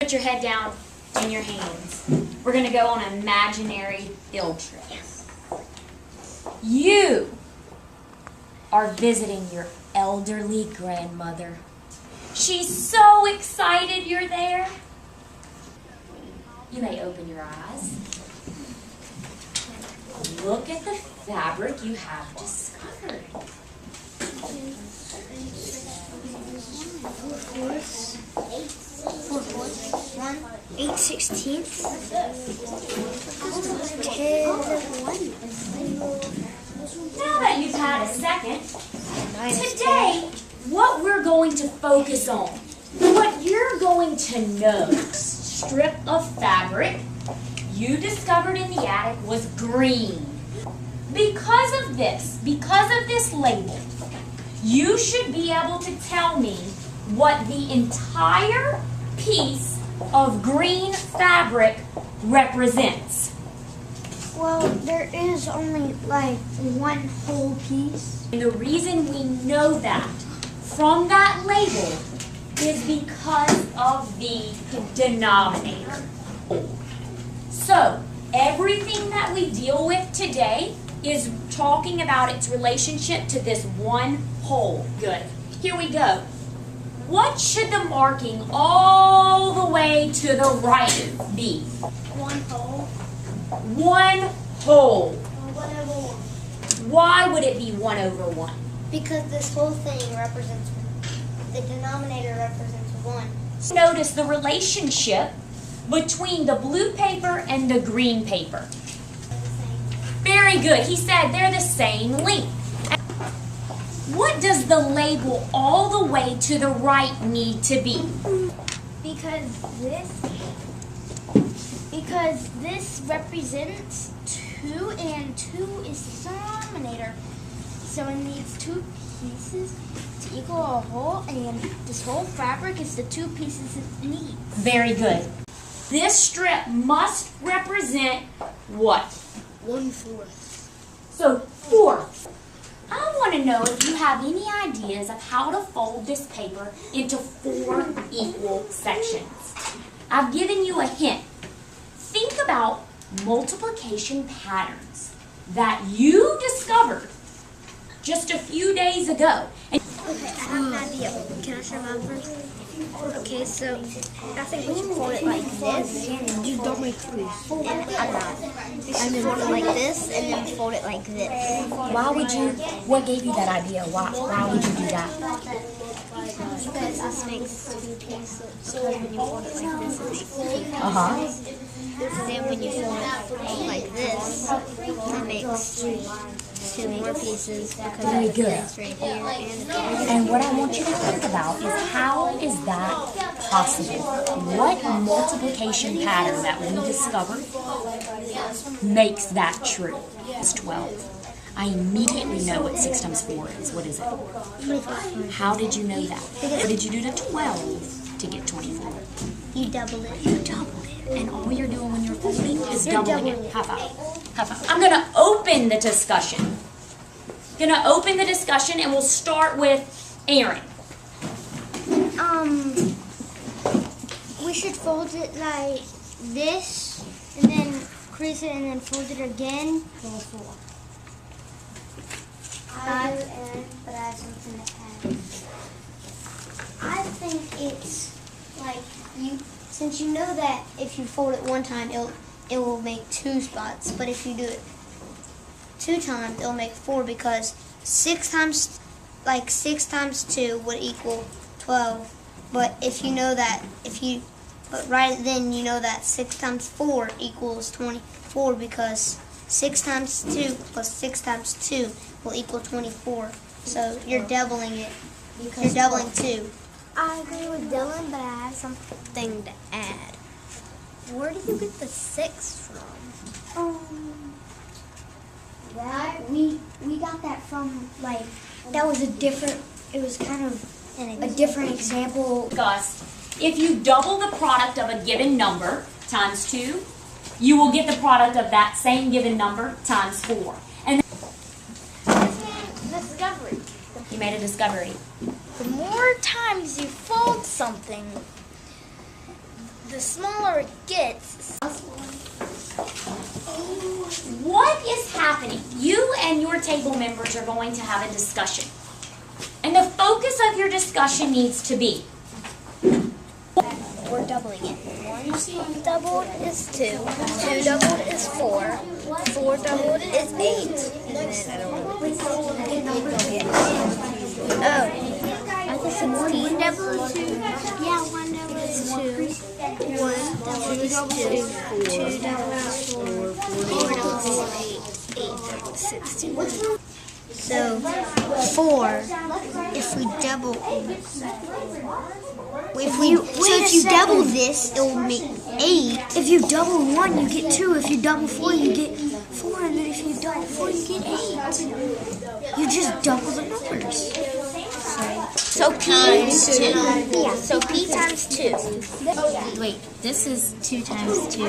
Put your head down in your hands. We're going to go on an imaginary field trip. You are visiting your elderly grandmother. She's so excited you're there. You may open your eyes. Look at the fabric you have discovered. 8/16. Now that you've had a second, today what we're going to focus on, what you're going to know, strip of fabric you discovered in the attic was green. Because of this label, you should be able to tell me what the entire piece of green fabric represents. Well, there is only like one whole piece. And the reason we know that from that label is because of the denominator. So, everything that we deal with today is talking about its relationship to this one whole. Good. Here we go. What should the marking all the way to the right be? One whole. One whole. 1/1. Why would it be 1/1? Because this whole thing represents, the denominator represents 1. Notice the relationship between the blue paper and the green paper. Very good. He said they're the same length. What does the label all the way to the right need to be? Because this represents 2, and 2 is the denominator. So it needs 2 pieces to equal a whole, and this whole fabric is the 2 pieces it needs. Very good. This strip must represent what? 1/4. So 4th. I want to know if you have any ideas of how to fold this paper into 4 equal sections. I've given you a hint. Think about multiplication patterns that you discovered just a few days ago. And Okay, I have an idea. Can I share mine first? Okay, so I think we should fold it like this. You don't make this. I'm not. We should fold it like this and then fold it like this. what gave you that idea? Why would you do that? Because this makes 2 pieces. So when you fold it like this, it makes 2 pieces. And then when you fold it like this, it makes 2 more pieces because Very of good. this right here. And what I want you to think about is how is that possible? What multiplication pattern that we discovered makes that true? It's 12. I immediately know what 6 times 4 is. What is it? 24. How did you know that? What did you do to 12 to get 24? You double it. You doubled it. And all you're doing when you're folding is You're doubling it. doubling it. High five. High five. I'm going to open the discussion. And we'll start with Aaron. We should fold it like this, and then crease it, and then fold it again. 4. I do, but I have something to add. I think it's like since you know that if you fold it one time, it will make 2 spots, but if you do it 2 times, it'll make 4 because 6 times 2 would equal 12. But if you know that, but right then you know that 6 times 4 equals 24 because 6 times 2 plus 6 times 2 will equal 24. So you're doubling it. You're doubling 2. I agree with Dylan, but I have something to add. Where did you get the 6 from? That we got that from that was it was kind of a different example. Gus, if you double the product of a given number times 2, you will get the product of that same given number times 4. And Discovery. you made a discovery. The more times you fold something, the smaller it gets. What is happening? You and your table members are going to have a discussion. And the focus of your discussion needs to be, We're doubling it. 1 doubled is 2. 2 doubled is 4. 4 doubled is 8. And then I don't know. Oh. I think 16 doubled is 2. Yeah, 1 doubled is 2. 1 doubled is 2. 2 doubled is 4. 4 doubled is 8. 8 doubled is 16. So 4, if we double, if you double this, it will make 8. If you double 1, you get 2. If you double 4, you get 4. And then if you double 4, you get 8. You just double the numbers. So P times 2. Yeah, so P times 2. Wait, this is 2 times 2.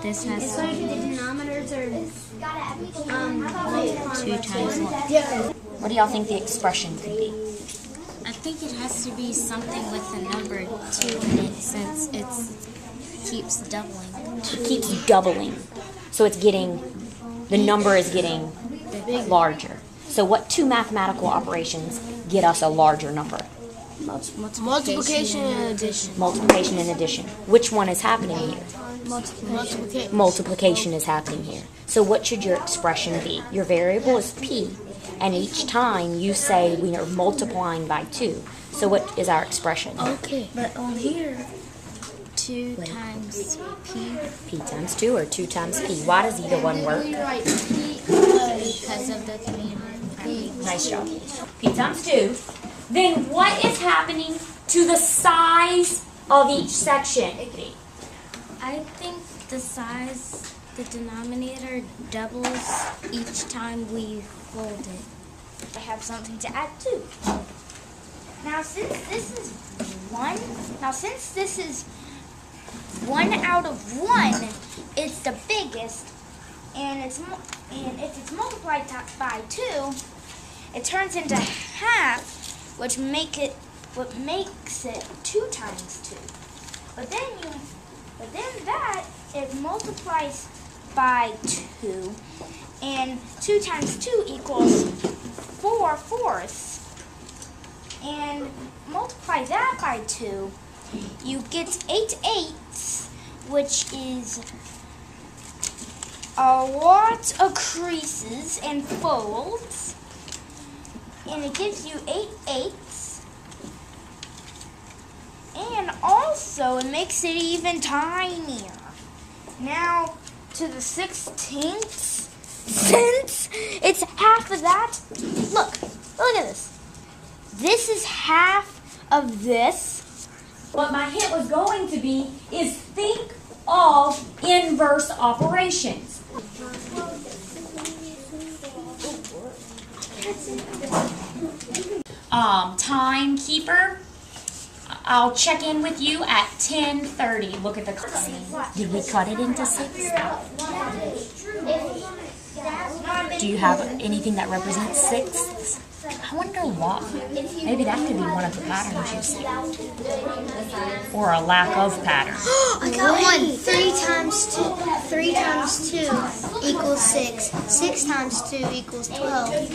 This has The denominators are 2 times 1. what do y'all think the expression could be? I think it has to be something with the number 2 in it since it keeps doubling. It keeps doubling. So it's getting, the number is getting larger. So what 2 mathematical operations get us a larger number? Multiplication and addition. Multiplication and addition. Which one is happening here? Multiplication. Multiplication is happening here. So what should your expression be? Your variable is P, and each time you say we are multiplying by 2. So what is our expression? Okay, but on here, 2 times P. P times 2 or 2 times P. Why does either one work? Because of the command. Nice job. P times 2. Then what is happening to the size of each section? I think the size, the denominator doubles each time we fold it. I have something to add too. Now since this is 1 out of 1, it's the biggest, and and if it's multiplied by 2, it turns into half, which makes it 2 times 2. But then that it multiplies by 2, and 2 times 2 equals 4 fourths. And multiply that by 2, you get 8 eighths, which is a lot of creases and folds, and it gives you 8 eighths. And also, it makes it even tinier. Now, to the 16ths, since it's half of that, look at this. This is half of this. What my hint was going to be is think of inverse operations. Timekeeper, I'll check in with you at 10:30. Look at the clock. Did we cut it into 6? Do you have anything that represents 6? I wonder why. Maybe that could be one of the patterns you see. Or a lack of pattern. I got one. 3 times 2. 3 times 2 equals 6. 6 times 2 equals 12.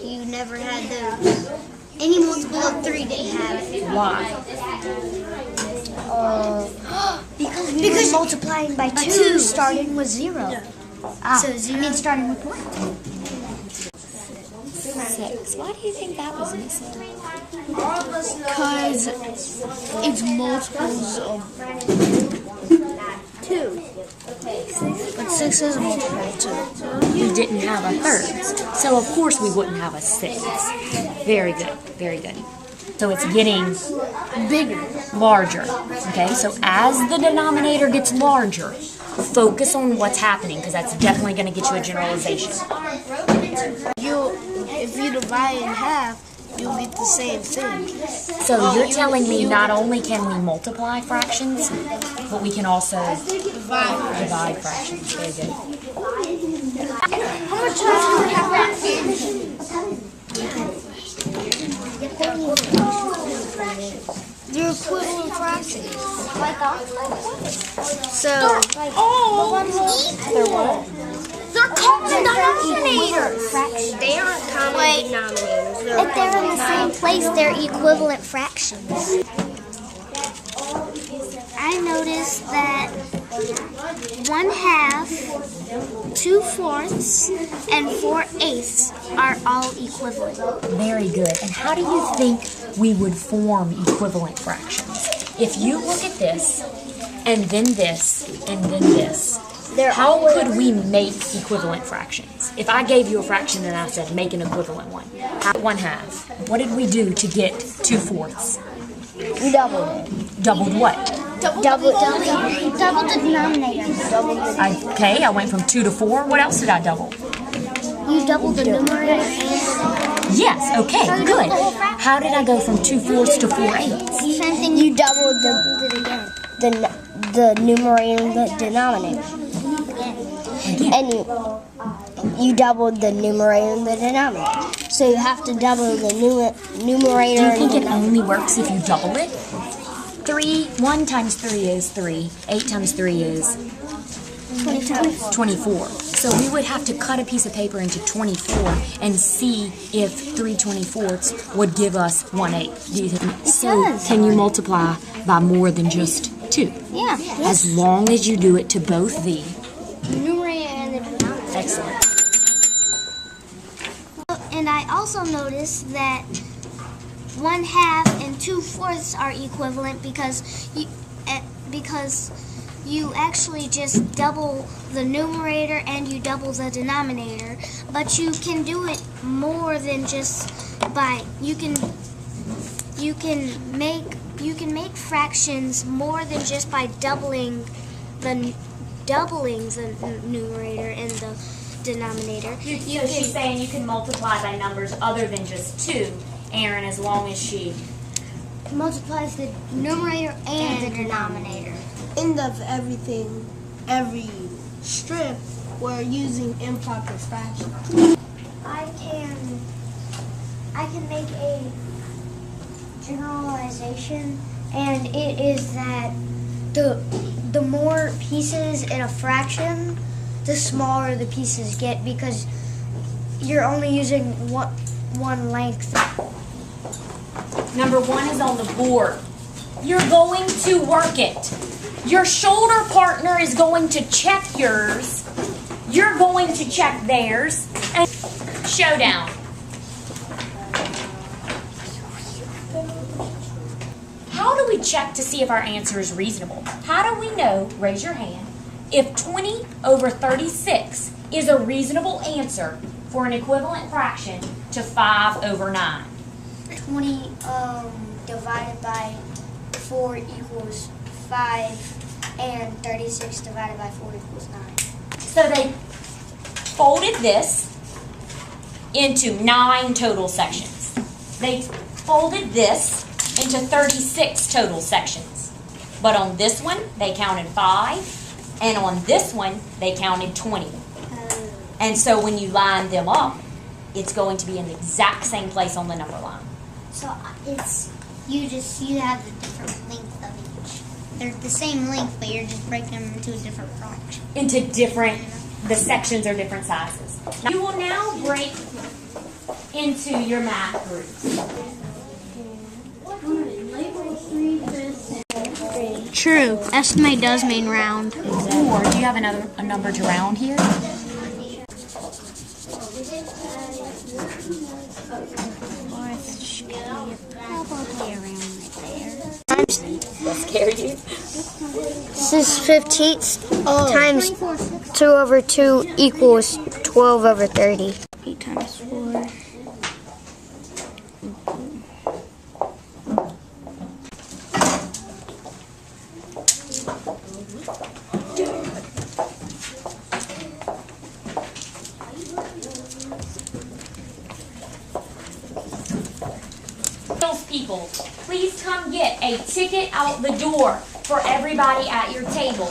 You never had those. Any multiple of 3 didn't have it. Why? Because we were multiplying by 2, starting with 0. So 0 starting with 1. 6. Why do you think that was missing? Because it's multiples of 2. but 6 is a multiple of 2. We didn't have a thirds. So of course we wouldn't have a 6. Very good. Very good. So it's getting Bigger. larger. Okay, so as the denominator gets larger, focus on what's happening because that's definitely going to get you a generalization. If you divide in half, you'll get the same thing. So you're telling me not only can we multiply fractions, but we can also divide fractions. Very good. How much time do we have left? They're equivalent fractions. So, They're what? They're common denominators. they aren't common denominators. If they're in the same place, they're equivalent fractions. I noticed that 1/2, 2/4, and 4/8 are all equivalent. Very good. And how do you think we would form equivalent fractions? If you look at this, and then this, and then this, how could we make equivalent fractions? If I gave you a fraction and I said make an equivalent one, 1/2, what did we do to get 2/4? You doubled it. Doubled what? Double the denominator. Okay, I went from 2 to 4. What else did I double? You doubled the numerator and Yes, okay, good. How did I go from 2/4 to 4/8? same thing. You doubled the numerator and the denominator. And you doubled the numerator and the denominator. So you have to double the numerator. Do you and think the it only works if you double it? 1 times 3 is 3. 8 times 3 is 24. So we would have to cut a piece of paper into 24 and see if 3/24 would give us 1/8. Do you think? So can you multiply by more than just 2? Yeah. As long as you do it to both the. Numerator and the denominator. Excellent. And I also noticed that 1/2 and 2/4 are equivalent because you actually just double the numerator and you double the denominator. But you can do it more than just by you can make fractions more than just by doubling the numerator and the denominator. So she's saying you can multiply by numbers other than just 2, Aaron, as long as she multiplies the numerator and the denominator. End of every strip, we're using improper fractions. I can make a generalization, and it is that the more pieces in a fraction, the smaller the pieces get because you're only using one length. Number 1 is on the board. You're going to work it. Your shoulder partner is going to check yours. You're going to check theirs. And showdown. How do we check to see if our answer is reasonable? How do we know, raise your hand, if 20 over 36 is a reasonable answer for an equivalent fraction to 5 over 9? 20 divided by 4 equals 5, and 36 divided by 4 equals 9. So they folded this into 9 total sections. They folded this into 36 total sections. But on this one, they counted 5, and on this one, they counted 20. And so when you line them up, it's going to be in the exact same place on the number line. So you have the different length of each. They're the same length, but you're just breaking them into a different fraction. The sections are different sizes. Now, you will now break into your math groups. True. Estimate does mean round. Or do you have a number to round here? Probably around right there. That scare you? This is 15th times 2 over 2 equals 12 over 30. 8 times 4. People, please come get a ticket out the door for everybody at your table.